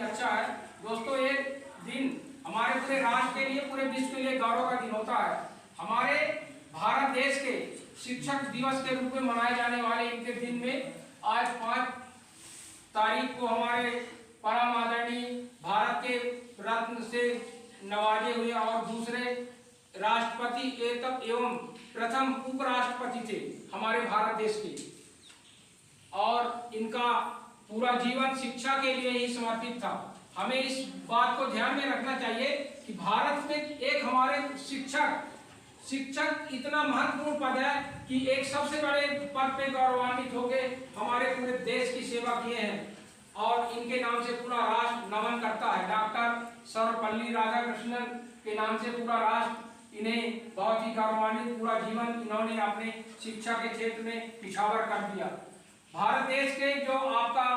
अच्छा है दोस्तों, एक दिन हमारे पूरे राष्ट्र के लिए, पूरे विश्व के लिए गौरव का दिन होता है। हमारे भारत देश के शिक्षक दिवस के रूप में मनाए जाने वाले इनके दिन में आज 5 तारीख को हमारे परम आदरणीय भारत के रत्न से नवाजे हुए और दूसरे राष्ट्रपति एवं प्रथम उपराष्ट्रपति थे हमारे भारत देश के, और इनका पूरा जीवन शिक्षा के लिए ही समर्पित था। हमें इस बात को ध्यान में रखना चाहिए कि भारत में एक हमारे शिक्षक इतना महत्वपूर्ण पद है कि एक सबसे बड़े पद पे गौरवान्वित होकर हमारे पूरे देश की सेवा किए हैं, और इनके नाम से पूरा राष्ट्र नमन करता है। डॉक्टर सर्वपल्ली राधाकृष्णन के नाम से पूरा राष्ट्र इन्हें बहुत ही गौरवान्वित, पूरा जीवन इन्होंने अपने शिक्षा के क्षेत्र में निछावर कर दिया। भारत देश के जो आपका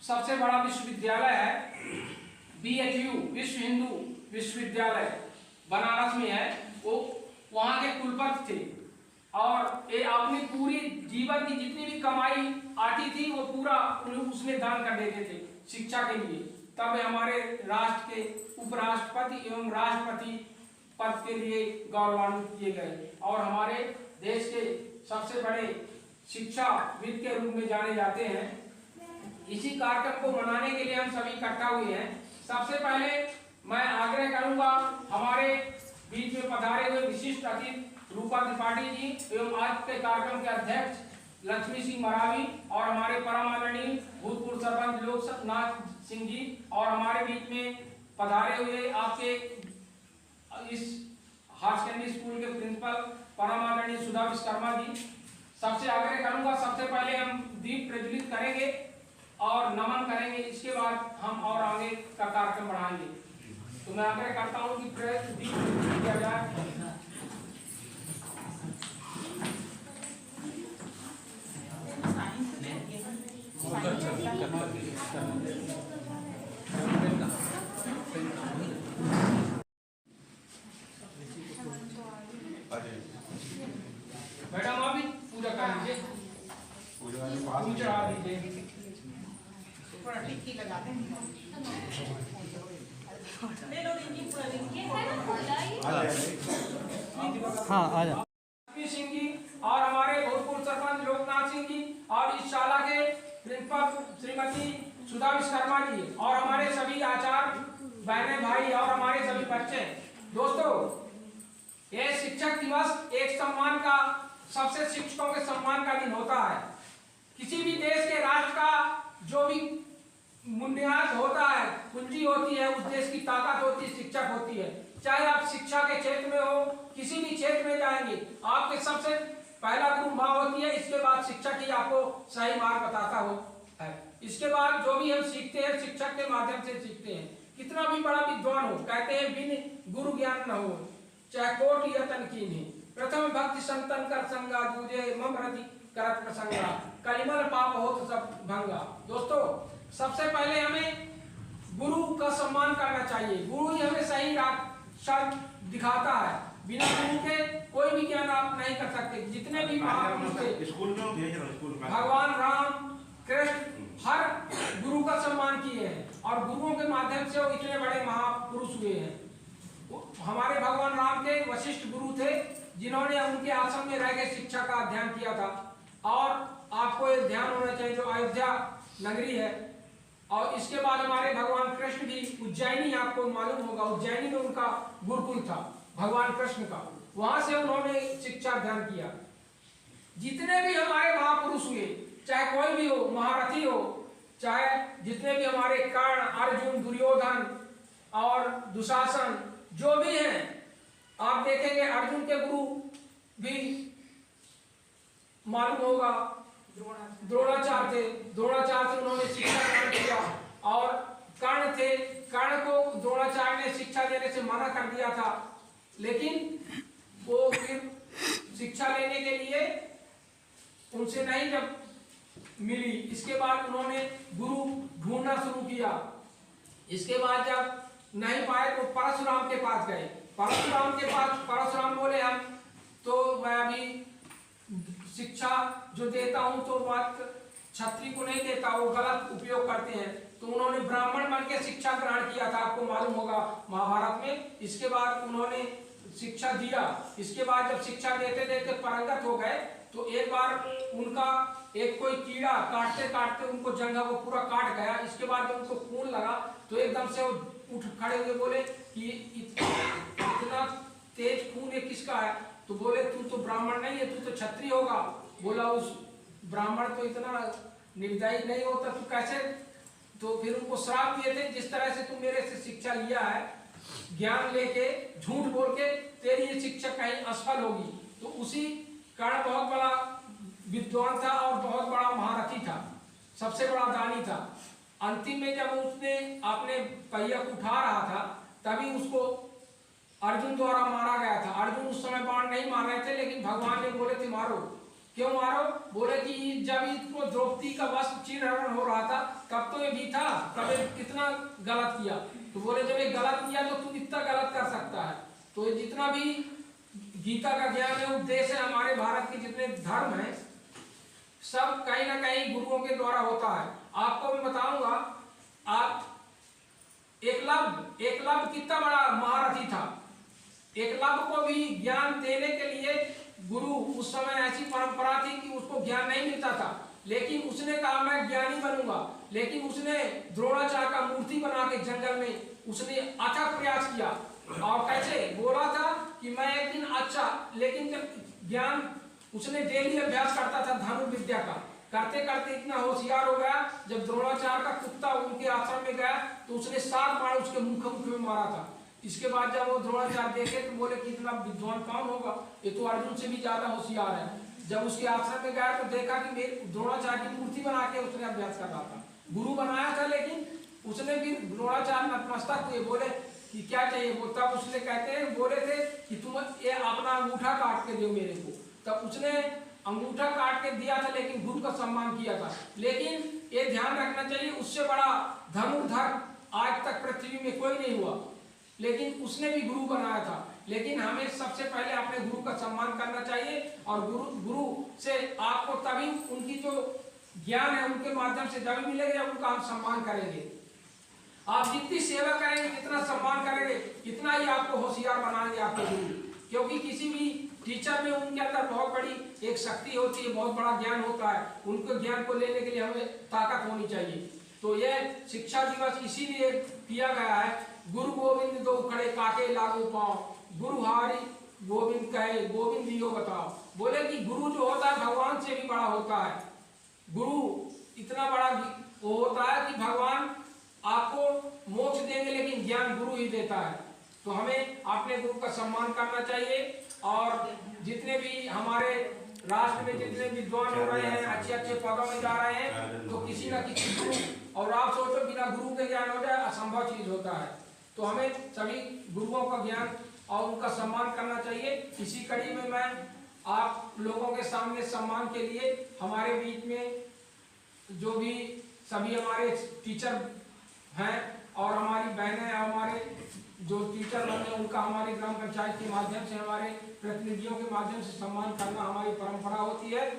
सबसे बड़ा विश्वविद्यालय है BHU विश्व हिंदू विश्वविद्यालय बनारस में है, वो वहाँ के कुलपति थे, और ये अपनी पूरी जीवन की जितनी भी कमाई आती थी वो पूरा उसमें दान कर देते थे शिक्षा के लिए। तब हमारे राष्ट्र के उपराष्ट्रपति एवं राष्ट्रपति पद के लिए गौरवान्वित किए गए, और हमारे देश के सबसे बड़े शिक्षाविद के रूप में जाने जाते हैं। इसी कार्यक्रम को मनाने के लिए हम सभी इकट्ठा हुए हैं। सबसे पहले मैं आग्रह करूंगा हमारे बीच में पधारे हुए विशिष्ट अतिथि रूपा त्रिपाठी जी एवं आज के कार्यक्रम के अध्यक्ष लक्ष्मी सिंह मरावी, और हमारे परम आदरणीय भूतपूर्व सरपंच लोकनाथ सिंह जी, और हमारे बीच में पधारे हुए आपके इस हायर सेकेंडरी स्कूल के प्रिंसिपल परम आदरणीय सुधा विश्वकर्मा जी। सबसे आग्रह करूंगा, सबसे पहले हम दीप प्रज्वलित करेंगे और नमन करेंगे, इसके बाद हम और आगे का कार्यक्रम बढ़ाएंगे। तो मैं आग्रह करता हूं कि दीप प्रज्वलित किया जाए। मैडम आप भी पूजा कर लीजिए, पूजा चढ़ा दीजिए। हाँ आ जा। सिंह जी और हमारे भूतपूर्व सरपंच लोकनाथ सिंह जी, और इस शाला के प्रिंसिपल श्रीमती सुधा विश्वकर्मा जी, और हमारे सभी आचार्य बहने भाई और हमारे सभी बच्चे। दोस्तों, यह शिक्षक दिवस एक सम्मान का, सबसे शिक्षकों के सम्मान का दिन होता है। किसी भी देश के राष्ट्र का जो भी बुनियाद होता है, पूंजी होती है, उस देश की ताकत होती है, शिक्षक होती है। चाहे आप शिक्षा के क्षेत्र में हो, किसी भी क्षेत्र में जाएंगे, आपके सबसे पहला गुरु माँ होती है, इसके बाद शिक्षक ही आपको सही मार्ग बताता हो है। इसके बाद जो भी हम सीखते हैं शिक्षक के माध्यम से सीखते हैं। कितना भी बड़ा विद्वान हो, कहते हैं बिन गुरु ज्ञान न हो, चाहे कोटि यतन कीन्ही, प्रथम भक्ति संतन कर संगा, दूजे मम रति करत प्रसंगा, कलिमल पाप हो तो सब भंगा। दोस्तों, सबसे पहले हमें गुरु का सम्मान करना चाहिए। गुरु ही हमें सही रास्ता दिखाता है। बिना गुरु के कोई भी ज्ञान आप नहीं कर सकते। जितने भी महापुरुष थे, भगवान राम कृष्ण, हर गुरु का सम्मान किए हैं, और गुरुओं के माध्यम से वो इतने बड़े महापुरुष हुए हैं। हमारे भगवान राम के वशिष्ठ गुरु थे, जिन्होंने उनके आश्रम में रह के शिक्षा का अध्ययन किया था। और आपको एक ध्यान होना चाहिए, जो अयोध्या नगरी है, और इसके बाद हमारे भगवान कृष्ण भी उज्जैनी, आपको मालूम होगा उज्जैनी में उनका गुरुकुल था भगवान कृष्ण का, वहां से उन्होंने शिक्षा अध्ययन किया। जितने भी हमारे महापुरुष हुए, चाहे कोई भी हो, महारथी हो, चाहे जितने भी हमारे कर्ण, अर्जुन, दुर्योधन और दुशासन जो भी हैं, आप देखेंगे अर्जुन के गुरु भी मालूम होगा द्रोणाचार्य थे। द्रोणाचार्य से उन्होंने शिक्षा ग्रहण किया। और कर्ण थे, कर्ण को द्रोणाचार्य ने शिक्षा देने से मना कर दिया था, लेकिन वो फिर शिक्षा लेने के लिए उनसे नहीं जब मिली, इसके बाद उन्होंने गुरु ढूंढना शुरू किया। इसके बाद जब नहीं पाए तो परशुराम के पास गए। परशुराम के पास, परशुराम बोले हम तो मैं अभी शिक्षा जो देता हूं तो बात क्षत्रिय को नहीं देता, वो गलत उपयोग करते हैं। तो उन्होंने ब्राह्मण बन के शिक्षा ग्रहण किया था, आपको मालूम होगा महाभारत में। इसके बाद उन्होंने शिक्षा दिया। इसके बाद जब शिक्षा देते देते पारंगत हो गए तो एक बार उनका एक कोई कीड़ा काटते काटते उनको जंघा को पूरा काट गया। इसके बाद जब उनको खून लगा तो एकदम से वो उठ खड़े हुए बोले कि इतना तेज खून ये किसका है? तो बोले तू तो ब्राह्मण नहीं है, तू तो क्षत्रिय होगा। बोला उस ब्राह्मण तो इतना निर्दयी नहीं होता, तू कैसे? तो फिर उनको श्राप दिए थे, जिस तरह से तू मेरे से शिक्षा लिया है, ज्ञान लेके झूठ बोल के तेरी ये शिक्षा कहीं असफल होगी। तो उसी कारण बहुत बड़ा विद्वान था और बहुत बड़ा महारथी था, सबसे बड़ा दानी था। अंतिम में जब उसने अपने पहिया को उठा रहा था तभी उसको अर्जुन द्वारा मारा गया था। अर्जुन उस समय बाण नहीं मार रहे थे, लेकिन भगवान ने बोले थे मारो। क्यों मारो? बोले कि जब इसको द्रौपदी का वस्त्र चीरहरण हो रहा था तब तो ये भी था, तब ये कितना गलत किया। तो बोले जब ये गलत किया तो तू इतना गलत कर सकता है। तो ये जितना भी गीता का ज्ञान है, उपदेश है, हमारे भारत के जितने धर्म हैं सब कहीं ना कहीं गुरुओं के द्वारा होता है। आपको मैं बताऊंगा, आप एकलव्य कितना बड़ा महारथी था। एकलव्य को भी ज्ञान देने के लिए गुरु, उस समय ऐसी परंपरा थी कि उसको ज्ञान नहीं मिलता था, लेकिन उसने कहा मैं ज्ञानी बनूंगा। लेकिन उसने द्रोणाचार्य का मूर्ति बना के जंगल में उसने अथक प्रयास किया। और कैसे बोला था कि मैं एक दिन अच्छा, लेकिन जब ज्ञान उसने डेली अभ्यास करता था धनुर्विद्या का, करते करते इतना होशियार हो गया, जब द्रोणाचार्य का कुत्ता उनके आश्रम में गया तो उसने 7 बार उसके मुख में मारा था। इसके बाद जब वो द्रोणाचार्य देखे तो बोले कि इतना विद्वान कौन होगा, ये तो अर्जुन से भी ज्यादा होशियार है। जब उसके आश्रम में गया तो देखा कि मेरे द्रोणाचार्य की मूर्ति बना के उसने अभ्यास कर रहा था, गुरु बनाया था। लेकिन उसने भी द्रोणाचार्य नतमस्तक हुए, बोले कि क्या चाहिए? वो तब उसने कहते हैं बोले थे कि तुम ये अपना अंगूठा काट के दो मेरे को। तब उसने अंगूठा काट के दिया था, लेकिन गुरु का सम्मान किया था। लेकिन ये ध्यान रखना चाहिए, उससे बड़ा धनुर्धर आज तक पृथ्वी में कोई नहीं हुआ, लेकिन उसने भी गुरु बनाया था। लेकिन हमें सबसे पहले अपने गुरु का सम्मान करना चाहिए, और गुरु से आपको तभी उनकी जो ज्ञान है उनके माध्यम से जब मिलेगा जब उनका हम सम्मान करेंगे। आप जितनी सेवा करेंगे, जितना सम्मान करेंगे, इतना ही आपको होशियार बनाएंगे आपके गुरु। क्योंकि किसी भी टीचर में उनके अंदर बहुत बड़ी एक शक्ति होती है, बहुत बड़ा ज्ञान होता है। उनके ज्ञान को लेने के लिए हमें ताकत होनी चाहिए। तो यह शिक्षा दिवस इसीलिए किया गया है। गुरु गोविंद दो खड़े काके लागू पाओ, गुरु हारी गोविंद कहे गोविंद दियो बताओ। बोले कि गुरु जो होता है भगवान से भी बड़ा होता है। गुरु इतना बड़ा वो होता है कि भगवान आपको मोक्ष देंगे, लेकिन ज्ञान गुरु ही देता है। तो हमें अपने गुरु का सम्मान करना चाहिए। और जितने भी हमारे राष्ट्र में जितने विद्वान हो रहे हैं, अच्छे अच्छे पदों में जा रहे हैं, तो किसी न किसी गुरु, और आप सोचो बिना गुरु के ज्ञान हो जाए असंभव चीज होता है। तो हमें सभी गुरुओं का ज्ञान और उनका सम्मान करना चाहिए। इसी कड़ी में मैं आप लोगों के सामने सम्मान के लिए हमारे बीच में जो भी सभी हमारे टीचर हैं और हमारी बहनें, हमारे जो टीचर बने उनका हमारे ग्राम पंचायत के माध्यम से, हमारे प्रतिनिधियों के माध्यम से सम्मान करना हमारी परंपरा होती है।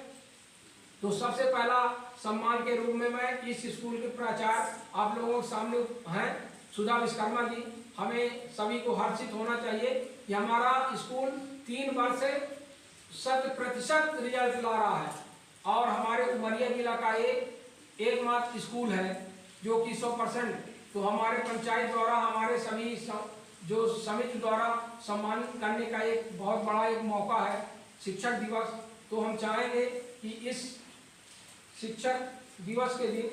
तो सबसे पहला सम्मान के रूप में मैं इस स्कूल के प्राचार्य आप लोगों के सामने हैं सुधा विश्वकर्मा जी। हमें सभी को हर्षित होना चाहिए कि हमारा स्कूल 3 वर्ष से 100% रिजल्ट ला रहा है, और हमारे उमरिया जिला का एकमात्र स्कूल है जो कि 100%। तो हमारे पंचायत द्वारा, हमारे सभी जो समिति द्वारा सम्मानित करने का एक बहुत बड़ा एक मौका है शिक्षक दिवस। तो हम चाहेंगे कि इस शिक्षक दिवस के दिन